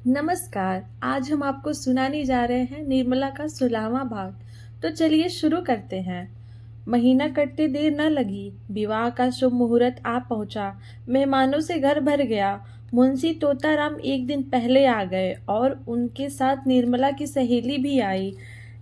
नमस्कार। आज हम आपको सुनाने जा रहे हैं निर्मला का 16वां भाग। तो चलिए शुरू करते हैं। महीना कटते देर न लगी, विवाह का शुभ मुहूर्त आ पहुंचा। मेहमानों से घर भर गया। मुंशी तोताराम एक दिन पहले आ गए और उनके साथ निर्मला की सहेली भी आई।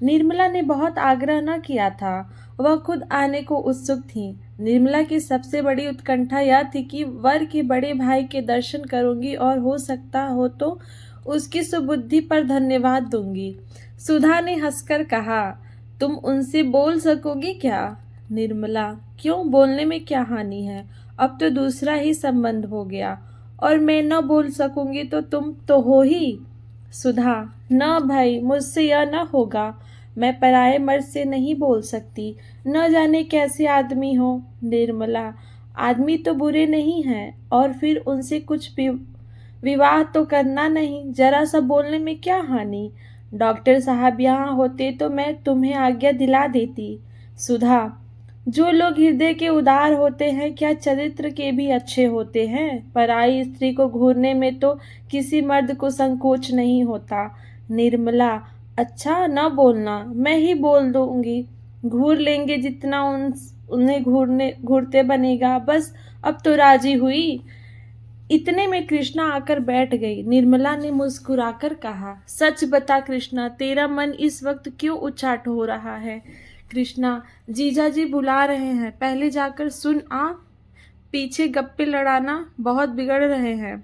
निर्मला ने बहुत आग्रह न किया था, वह खुद आने को उत्सुक थी। निर्मला की सबसे बड़ी उत्कंठा यह थी कि वर के बड़े भाई के दर्शन करूंगी और हो सकता हो तो उसकी सुबुद्धि पर धन्यवाद दूंगी। सुधा ने हंसकर कहा, तुम उनसे बोल सकोगी क्या? निर्मला, क्यों, बोलने में क्या हानि है? अब तो दूसरा ही संबंध हो गया, और मैं न बोल सकूंगी तो तुम तो हो ही। सुधा, न भाई, मुझसे यह न होगा। मैं पराये मर्द से नहीं बोल सकती, न जाने कैसे आदमी हो। निर्मला, आदमी तो बुरे नहीं हैं, और फिर उनसे कुछ भी विवाह तो करना नहीं, जरा सा बोलने में क्या हानि? डॉक्टर साहब यहाँ होते तो मैं तुम्हें आज्ञा दिला देती। सुधा, जो लोग हृदय के उदार होते हैं क्या चरित्र के भी अच्छे होते हैं? पराई स्त्री को घूरने में तो किसी मर्द को संकोच नहीं होता। निर्मला, अच्छा न बोलना, मैं ही बोल दूंगी। घूर लेंगे जितना उन्हें घूरते बनेगा। बस अब तो राजी हुई। इतने में कृष्णा आकर बैठ गई। निर्मला ने मुस्कुराकर कहा, सच बता कृष्णा, तेरा मन इस वक्त क्यों उचाट हो रहा है? कृष्णा, जीजा जी बुला रहे हैं, पहले जाकर सुन आ। पीछे गप्पे लड़ाना बहुत बिगड़ रहे हैं।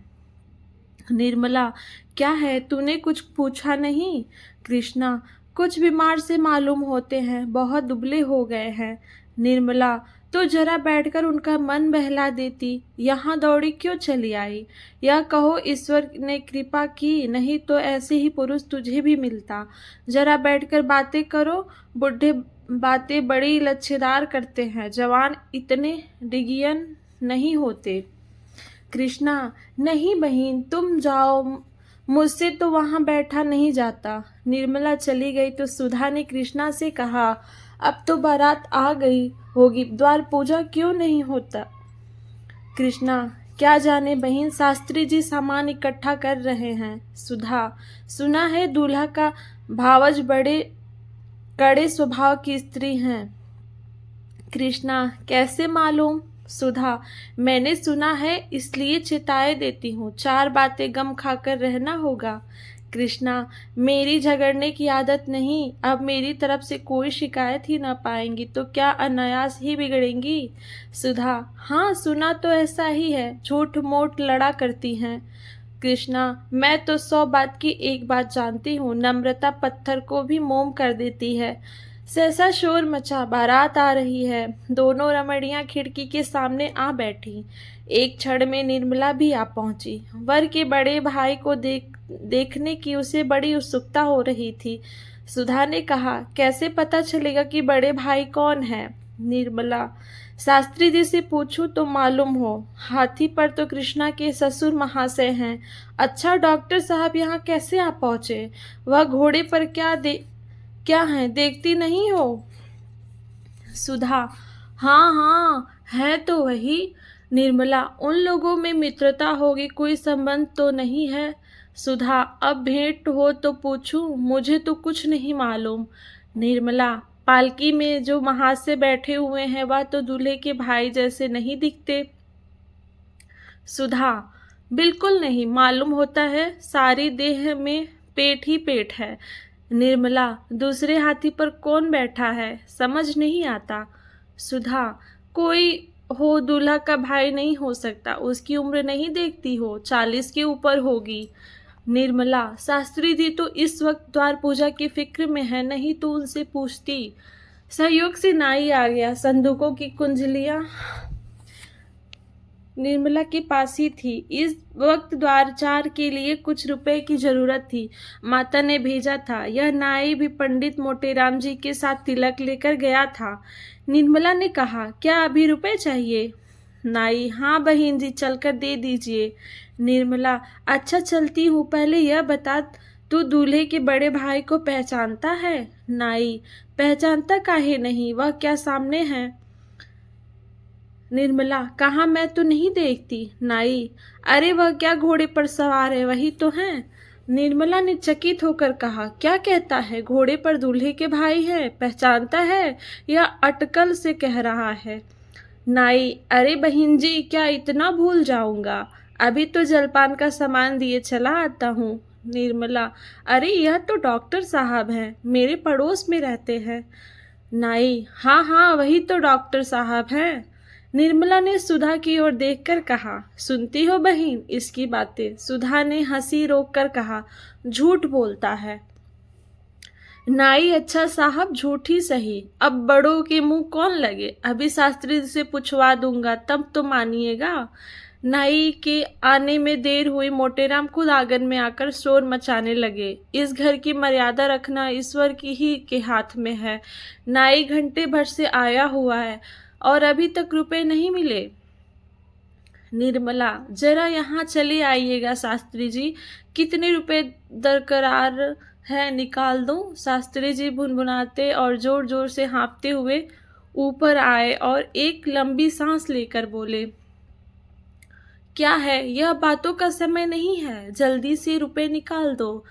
निर्मला, क्या है, तूने कुछ पूछा नहीं? कृष्णा, कुछ बीमार से मालूम होते हैं, बहुत दुबले हो गए हैं। निर्मला, तो जरा बैठकर उनका मन बहला देती, यहाँ दौड़ी क्यों चली आई? यह कहो ईश्वर ने कृपा की, नहीं तो ऐसे ही पुरुष तुझे भी मिलता। जरा बैठकर बातें करो। बुढ़े बातें बड़ी लच्छेदार करते हैं, जवान इतने डिगियन नहीं होते। कृष्णा, नहीं बहन, तुम जाओ, मुझसे तो वहां बैठा नहीं जाता। निर्मला चली गई तो सुधा ने कृष्णा से कहा, अब तो बारात आ गई होगी, द्वार पूजा क्यों नहीं होता? कृष्णा, क्या जाने बहन, शास्त्री जी सामान इकट्ठा कर रहे हैं। सुधा, सुना है दूल्हा का भावज बड़े कड़े स्वभाव की स्त्री हैं। कृष्णा, कैसे मालूम? सुधा, मैंने सुना है, इसलिए चेताए देती हूँ, चार बातें गम खाकर रहना होगा। कृष्णा, मेरी झगड़ने की आदत नहीं, अब मेरी तरफ से कोई शिकायत ही ना पाएंगी तो क्या अनायास ही बिगड़ेंगी। सुधा, हाँ सुना तो ऐसा ही है, झूठ मोट लड़ा करती हैं। कृष्णा, मैं तो 100 बात की एक बात जानती हूँ, नम्रता पत्थर को भी मोम कर देती है। सहसा शोर मचा, बारात आ रही है। दोनों रमणियां खिड़की के सामने आ बैठी। एक क्षण में निर्मला भी आ पहुंची। वर के बड़े भाई को देखने की उसे बड़ी उत्सुकता हो रही थी। सुधा ने कहा, कैसे पता चलेगा कि बड़े भाई कौन है? निर्मला, शास्त्री जी से पूछूं तो मालूम हो। हाथी पर तो कृष्णा के ससुर महाशय हैं। अच्छा, डॉक्टर साहब यहाँ कैसे आ पहुंचे? वह घोड़े पर क्या है, देखती नहीं हो? सुधा, हाँ हाँ, है तो वही। निर्मला, उन लोगों में मित्रता होगी, कोई संबंध तो नहीं है? सुधा, अब भेंट हो तो पूछूं, मुझे तो कुछ नहीं मालूम। निर्मला, पालकी में जो महाशय बैठे हुए हैं वह तो दूल्हे के भाई जैसे नहीं दिखते। सुधा, बिल्कुल नहीं, मालूम होता है सारी देह में पेट ही पेट है। निर्मला, दूसरे हाथी पर कौन बैठा है, समझ नहीं आता। सुधा, कोई हो, दूल्हा का भाई नहीं हो सकता, उसकी उम्र नहीं देखती हो, 40 के ऊपर होगी। निर्मला, शास्त्री जी तो इस वक्त द्वार पूजा की फिक्र में है, नहीं तो उनसे पूछती। सहयोग से नाई आ गया। संदूकों की कुंजलियां निर्मला के पास ही थी। इस वक्त द्वारचार के लिए कुछ रुपए की जरूरत थी, माता ने भेजा था। यह नाई भी पंडित मोटेराम जी के साथ तिलक लेकर गया था। निर्मला ने कहा, क्या अभी रुपए चाहिए? नाई, हाँ बहन जी, चलकर दे दीजिए। निर्मला, अच्छा चलती हूँ, पहले यह बता, तू दूल्हे के बड़े भाई को पहचानता है? नाई, पहचानता काहे नहीं, वह क्या सामने है? निर्मला, कहाँ, मैं तो नहीं देखती। नाई, अरे वह क्या घोड़े पर सवार है, वही तो है। निर्मला ने चकित होकर कहा, क्या कहता है? घोड़े पर दूल्हे के भाई है, पहचानता है या अटकल से कह रहा है? नाई, अरे बहन जी, क्या इतना भूल जाऊंगा? अभी तो जलपान का सामान दिए चला आता हूँ। निर्मला, अरे यह तो डॉक्टर साहब हैं, मेरे पड़ोस में रहते हैं। नाई, हाँ हाँ, वही तो डॉक्टर साहब हैं। निर्मला ने सुधा की ओर देखकर कहा, सुनती हो बहन इसकी बातें? सुधा ने हंसी रोककर कहा, झूठ बोलता है। नाई, अच्छा साहब, झूठ ही सही, अब बड़ों के मुंह कौन लगे? अभी शास्त्री से पूछवा दूंगा, तब तो मानिएगा। नाई के आने में देर हुई। मोटेराम खुद आंगन में आकर शोर मचाने लगे। इस घर की मर्यादा रखना ईश्वर की ही के हाथ में है। नाई घंटे भर से आया हुआ है और अभी तक रुपए नहीं मिले। निर्मला, जरा यहाँ चले आइएगा शास्त्री जी, कितने रुपए दरकार है, निकाल दूं? शास्त्री जी भुनभुनाते और जोर जोर से हाँफते हुए ऊपर आए और एक लंबी सांस लेकर बोले, क्या है, यह बातों का समय नहीं है, जल्दी से रुपए निकाल दो।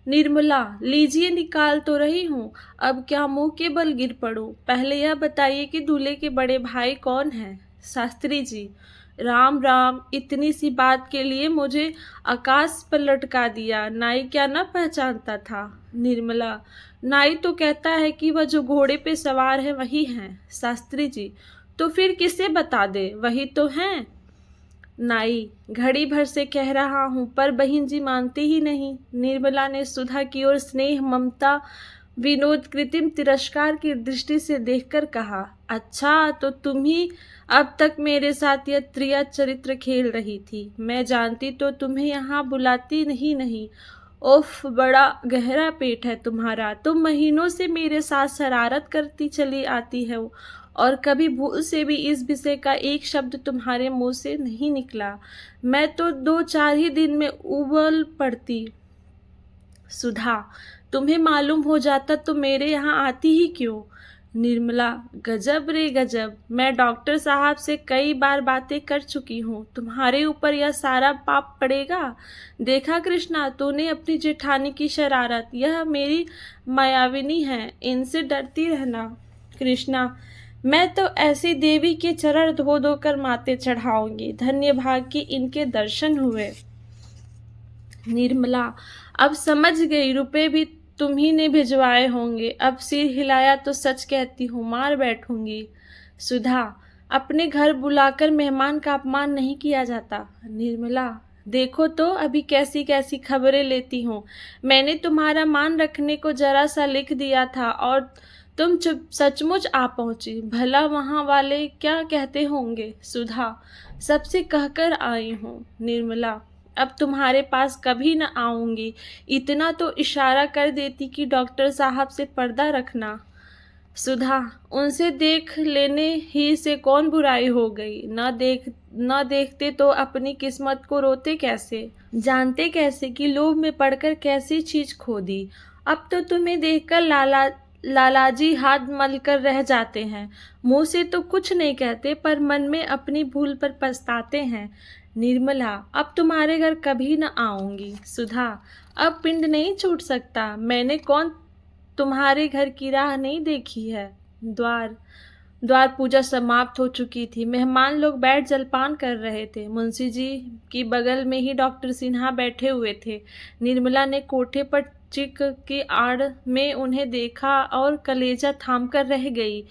निर्मला, लीजिए, निकाल तो रही हूँ, अब क्या मुंह के बल गिर पड़ूं? पहले यह बताइए कि दूल्हे के बड़े भाई कौन हैं? शास्त्री जी, राम राम, इतनी सी बात के लिए मुझे आकाश पर लटका दिया। नाई क्या न पहचानता था? निर्मला, नाई तो कहता है कि वह जो घोड़े पे सवार है वही हैं। शास्त्री जी, तो फिर किसे बता दे, वही तो हैं। नाई, घड़ी भर से कह रहा हूं पर बहन जी मानती ही नहीं। निर्मला ने सुधा की ओर स्नेह, ममता, विनोद, कृत्रिम तिरस्कार की दृष्टि से देखकर कहा, अच्छा तो तुम ही अब तक मेरे साथ यह त्रिया चरित्र खेल रही थी। मैं जानती तो तुम्हें यहाँ बुलाती नहीं। उफ, बड़ा गहरा पेट है तुम्हारा। तुम महीनों से मेरे साथ शरारत करती चली आती हो और कभी भूल से भी इस विषय का एक शब्द तुम्हारे मुंह से नहीं निकला। मैं तो 2-4 ही दिन में उबल पड़ती। सुधा, तुम्हें मालूम हो जाता तो मेरे यहाँ आती ही क्यों? निर्मला, गजब रे गजब, मैं डॉक्टर साहब से कई बार बातें कर चुकी हूँ, तुम्हारे ऊपर यह सारा पाप पड़ेगा। देखा कृष्णा, तूने अपनी जेठानी की शरारत, यह मेरी मायाविनी है, इनसे डरती रहना। कृष्णा, मैं तो ऐसी देवी के चरण धो धो कर माथे चढ़ाऊंगी, धन्य भाग की इनके दर्शन हुए। निर्मला, अब समझ गई, रुपए भी तुम्ही ने भिजवाए होंगे। अब सिर हिलाया तो सच कहती हूँ, मार बैठूंगी। सुधा, अपने घर बुलाकर मेहमान का अपमान नहीं किया जाता। निर्मला, देखो तो अभी कैसी कैसी खबरें लेती हूँ। मैंने तुम्हारा मान रखने को जरा सा लिख दिया था और तुम चुप सचमुच आ पहुंची। भला वहां वाले क्या कहते होंगे? सुधा, सबसे कहकर आई हूँ। निर्मला, अब तुम्हारे पास कभी न आऊंगी। इतना तो इशारा कर देती कि डॉक्टर साहब से पर्दा रखना। सुधा, उनसे देख लेने ही से कौन बुराई हो गई? न देखते तो अपनी किस्मत को रोते कैसे, जानते कैसे कि लोभ में पड़कर कैसी चीज खो दी। अब तो तुम्हें देखकर लालाजी हाथ मलकर रह जाते हैं। मुंह से तो कुछ नहीं कहते पर मन में अपनी भूल पर पछताते हैं। निर्मला, अब तुम्हारे घर कभी न आऊंगी। सुधा, अब पिंड नहीं छूट सकता, मैंने कौन तुम्हारे घर की राह नहीं देखी है। द्वार पूजा समाप्त हो चुकी थी। मेहमान लोग बैठ जलपान कर रहे थे। मुंशी जी की बगल में ही डॉक्टर सिन्हा बैठे हुए थे। निर्मला ने कोठे पर चिक की आड़ में उन्हें देखा और कलेजा थाम कर रह गई।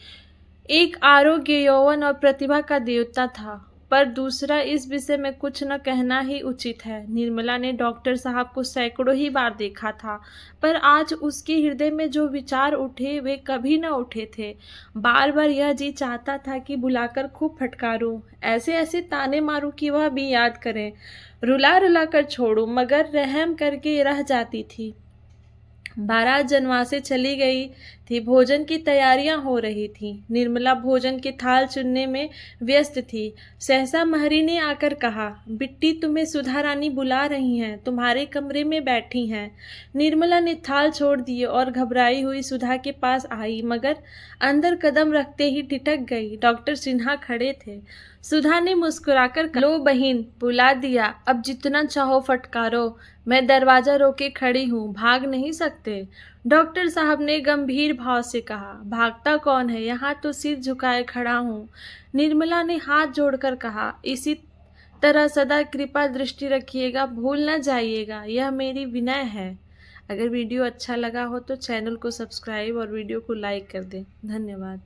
एक आरोग्य, यौवन और प्रतिभा का देवता था, पर दूसरा इस विषय में कुछ न कहना ही उचित है। निर्मला ने डॉक्टर साहब को सैकड़ों ही बार देखा था, पर आज उसके हृदय में जो विचार उठे वे कभी न उठे थे। बार बार यह जी चाहता था कि बुलाकर खूब फटकारूं, ऐसे ऐसे ताने मारूं कि वह भी याद करे, रुला रुला कर छोड़ूं, मगर रहम करके रह जाती थी। बारात जनवासे चली गई थी। भोजन की तैयारियां हो रही थीं। निर्मला भोजन के थाल चुनने में व्यस्त थी। सहसा महरी ने आकर कहा, बिट्टी तुम्हें सुधा रानी बुला रही हैं, तुम्हारे कमरे में बैठी हैं। निर्मला ने थाल छोड़ दिए और घबराई हुई सुधा के पास आई, मगर अंदर कदम रखते ही ठिठक गई। डॉक्टर सिन्हा खड़े थे। सुधा ने मुस्कुराकर कहा, लो बहन, बुला दिया, अब जितना चाहो फटकारो, मैं दरवाजा रोके खड़ी हूँ, भाग नहीं सकते। डॉक्टर साहब ने गंभीर भाव से कहा, भागता कौन है, यहाँ तो सिर झुकाए खड़ा हूँ। निर्मला ने हाथ जोड़कर कहा, इसी तरह सदा कृपा दृष्टि रखिएगा, भूल न जाइएगा, यह मेरी विनय है। अगर वीडियो अच्छा लगा हो तो चैनल को सब्सक्राइब और वीडियो को लाइक कर दें। धन्यवाद।